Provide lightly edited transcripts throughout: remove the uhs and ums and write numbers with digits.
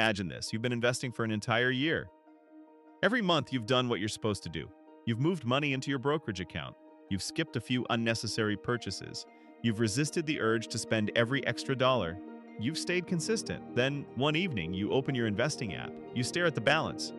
Imagine this. You've been investing for an entire year. Every month, you've done what you're supposed to do. You've moved money into your brokerage account. You've skipped a few unnecessary purchases. You've resisted the urge to spend every extra dollar. You've stayed consistent. Then, one evening, you open your investing app. You stare at the balance.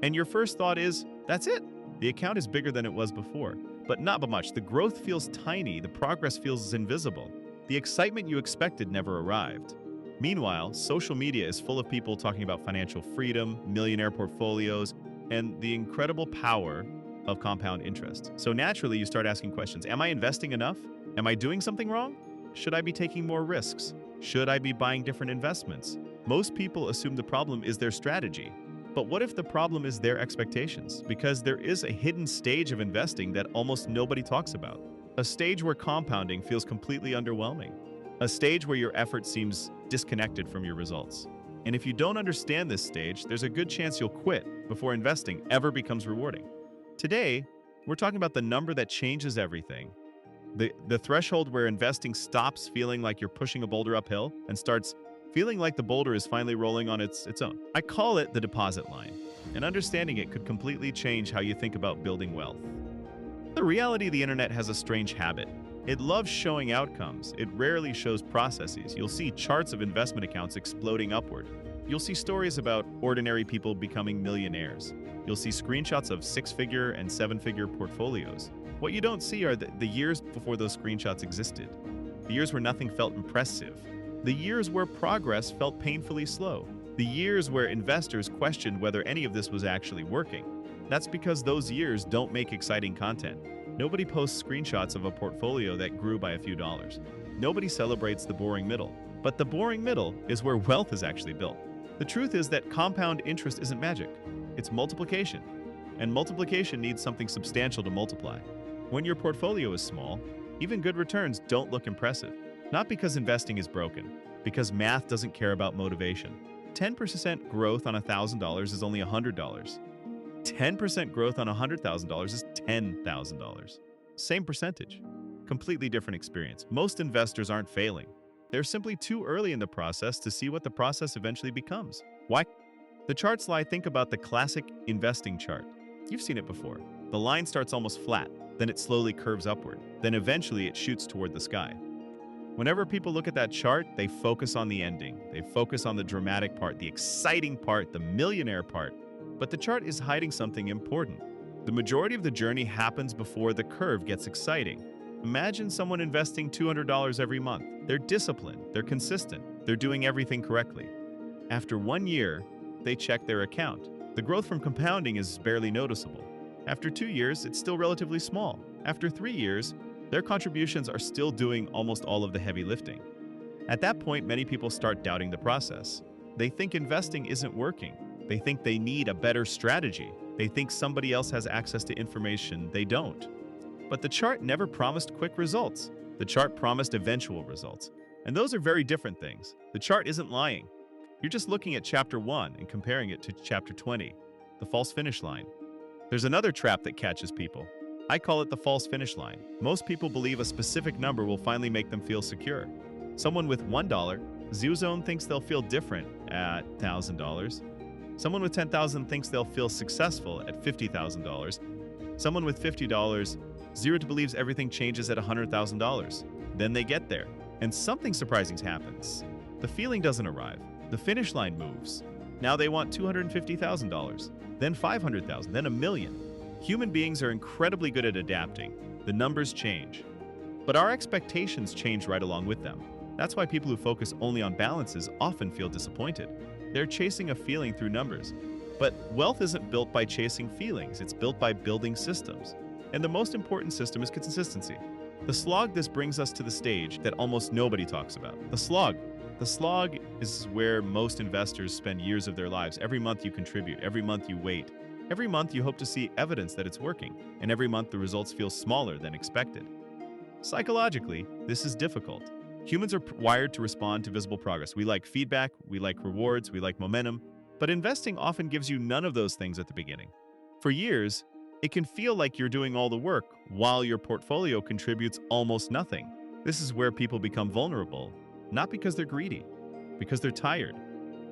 And your first thought is, that's it. The account is bigger than it was before. But not by much. The growth feels tiny. The progress feels invisible. The excitement you expected never arrived. Meanwhile, social media is full of people talking about financial freedom, millionaire portfolios, and the incredible power of compound interest. So naturally, you start asking questions. Am I investing enough? Am I doing something wrong? Should I be taking more risks? Should I be buying different investments? Most people assume the problem is their strategy. But what if the problem is their expectations? Because there is a hidden stage of investing that almost nobody talks about. A stage where compounding feels completely underwhelming. A stage where your effort seems disconnected from your results. And if you don't understand this stage, there's a good chance you'll quit before investing ever becomes rewarding. Today, we're talking about the number that changes everything. The threshold where investing stops feeling like you're pushing a boulder uphill and starts feeling like the boulder is finally rolling on its own. I call it the deposit line, and understanding it could completely change how you think about building wealth. The reality of the internet has a strange habit. It loves showing outcomes. It rarely shows processes. You'll see charts of investment accounts exploding upward. You'll see stories about ordinary people becoming millionaires. You'll see screenshots of six-figure and seven-figure portfolios. What you don't see are the years before those screenshots existed. The years where nothing felt impressive. The years where progress felt painfully slow. The years where investors questioned whether any of this was actually working. That's because those years don't make exciting content. Nobody posts screenshots of a portfolio that grew by a few dollars. Nobody celebrates the boring middle. But the boring middle is where wealth is actually built. The truth is that compound interest isn't magic. It's multiplication. And multiplication needs something substantial to multiply. When your portfolio is small, even good returns don't look impressive. Not because investing is broken, because math doesn't care about motivation. 10% growth on $1,000 is only $100. 10% growth on $100,000 is $10,000. Same percentage. Completely different experience. Most investors aren't failing. They're simply too early in the process to see what the process eventually becomes. Why? The chart slide, think about the classic investing chart. You've seen it before. The line starts almost flat, then it slowly curves upward, then eventually it shoots toward the sky. Whenever people look at that chart, they focus on the ending. They focus on the dramatic part, the exciting part, the millionaire part. But the chart is hiding something important. The majority of the journey happens before the curve gets exciting. Imagine someone investing $200 every month. They're disciplined, they're consistent, they're doing everything correctly. After 1 year, they check their account. The growth from compounding is barely noticeable. After 2 years, it's still relatively small. After 3 years, their contributions are still doing almost all of the heavy lifting. At that point, many people start doubting the process. They think investing isn't working. They think they need a better strategy. They think somebody else has access to information they don't. But the chart never promised quick results. The chart promised eventual results. And those are very different things. The chart isn't lying. You're just looking at chapter 1 and comparing it to chapter 20, the false finish line. There's another trap that catches people. I call it the false finish line. Most people believe a specific number will finally make them feel secure. Someone with $1, Zone thinks they'll feel different at $1,000. Someone with $10,000 thinks they'll feel successful at $50,000. Someone with $50, Zero believes everything changes at $100,000. Then they get there, and something surprising happens. The feeling doesn't arrive. The finish line moves. Now they want $250,000, then $500,000, then $1 million. Human beings are incredibly good at adapting. The numbers change. But our expectations change right along with them. That's why people who focus only on balances often feel disappointed. They're chasing a feeling through numbers. But wealth isn't built by chasing feelings. It's built by building systems. And the most important system is consistency. The slog, this brings us to the stage that almost nobody talks about. The slog. The slog is where most investors spend years of their lives. Every month you contribute. Every month you wait. Every month you hope to see evidence that it's working. And every month the results feel smaller than expected. Psychologically, this is difficult. Humans are wired to respond to visible progress. We like feedback, we like rewards, we like momentum. But investing often gives you none of those things at the beginning. For years, it can feel like you're doing all the work while your portfolio contributes almost nothing. This is where people become vulnerable, not because they're greedy, because they're tired.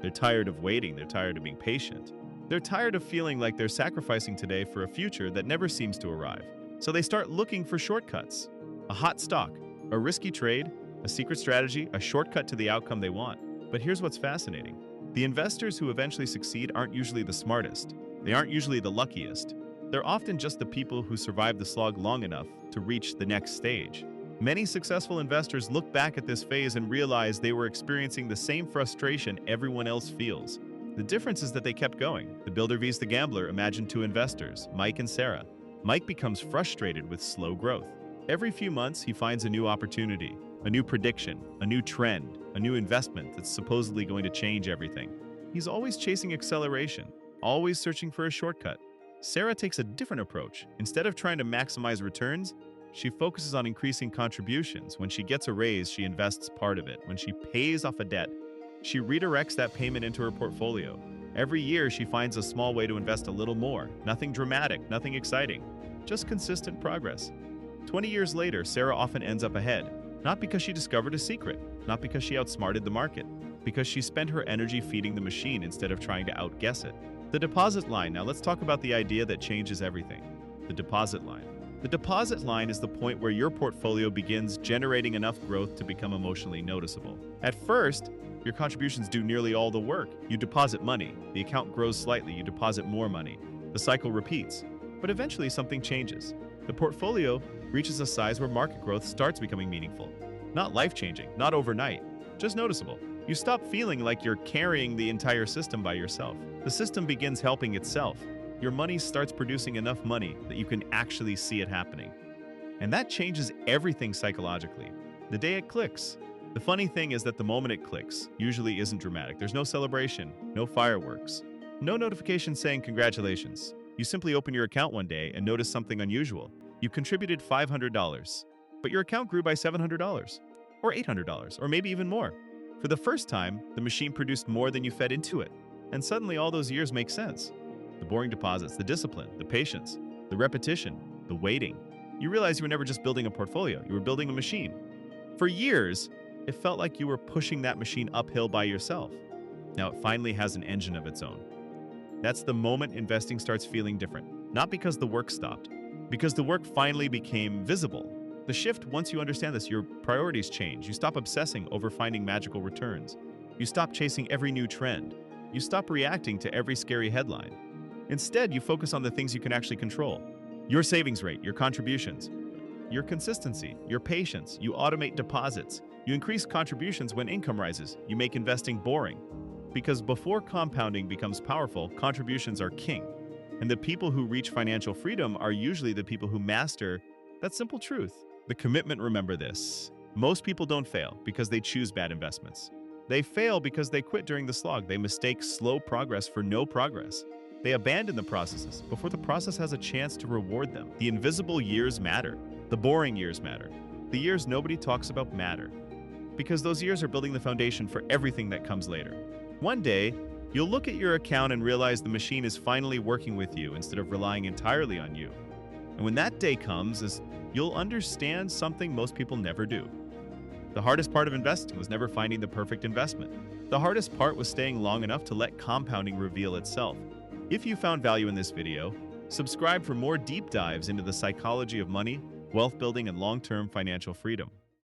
They're tired of waiting. They're tired of being patient. They're tired of feeling like they're sacrificing today for a future that never seems to arrive. So they start looking for shortcuts. A hot stock, a risky trade, a secret strategy, a shortcut to the outcome they want. But here's what's fascinating. The investors who eventually succeed aren't usually the smartest. They aren't usually the luckiest. They're often just the people who survive the slog long enough to reach the next stage. Many successful investors look back at this phase and realize they were experiencing the same frustration everyone else feels. The difference is that they kept going. The builder vs. the gambler imagined two investors, Mike and Sarah. Mike becomes frustrated with slow growth. Every few months, he finds a new opportunity, a new prediction, a new trend, a new investment that's supposedly going to change everything. He's always chasing acceleration, always searching for a shortcut. Sarah takes a different approach. Instead of trying to maximize returns, she focuses on increasing contributions. When she gets a raise, she invests part of it. When she pays off a debt, she redirects that payment into her portfolio. Every year, she finds a small way to invest a little more. Nothing dramatic, nothing exciting, just consistent progress. 20 years later, Sarah often ends up ahead, not because she discovered a secret, not because she outsmarted the market, because she spent her energy feeding the machine instead of trying to outguess it. The deposit line. Now let's talk about the idea that changes everything. The deposit line. The deposit line is the point where your portfolio begins generating enough growth to become emotionally noticeable. At first, your contributions do nearly all the work. You deposit money, the account grows slightly, you deposit more money. The cycle repeats. But eventually something changes. The portfolio reaches a size where market growth starts becoming meaningful. Not life-changing, not overnight, just noticeable. You stop feeling like you're carrying the entire system by yourself. The system begins helping itself. Your money starts producing enough money that you can actually see it happening. And that changes everything psychologically. The day it clicks. The funny thing is that the moment it clicks usually isn't dramatic. There's no celebration, no fireworks, no notification saying congratulations. You simply open your account one day and notice something unusual. You contributed $500, but your account grew by $700, or $800, or maybe even more. For the first time, the machine produced more than you fed into it, and suddenly all those years make sense. The boring deposits, the discipline, the patience, the repetition, the waiting. You realize you were never just building a portfolio, you were building a machine. For years, it felt like you were pushing that machine uphill by yourself. Now it finally has an engine of its own. That's the moment investing starts feeling different. Not because the work stopped, because the work finally became visible. The shift, once you understand this, your priorities change. You stop obsessing over finding magical returns. You stop chasing every new trend. You stop reacting to every scary headline. Instead, you focus on the things you can actually control. Your savings rate, your contributions, your consistency, your patience. You automate deposits. You increase contributions when income rises. You make investing boring. Because before compounding becomes powerful, contributions are king. And the people who reach financial freedom are usually the people who master that simple truth. The commitment, remember this. Most people don't fail because they choose bad investments. They fail because they quit during the slog. They mistake slow progress for no progress. They abandon the processes before the process has a chance to reward them. The invisible years matter. The boring years matter. The years nobody talks about matter. Because those years are building the foundation for everything that comes later. One day, you'll look at your account and realize the machine is finally working with you instead of relying entirely on you. And when that day comes, you'll understand something most people never do. The hardest part of investing was never finding the perfect investment. The hardest part was staying long enough to let compounding reveal itself. If you found value in this video, subscribe for more deep dives into the psychology of money, wealth building, and long-term financial freedom.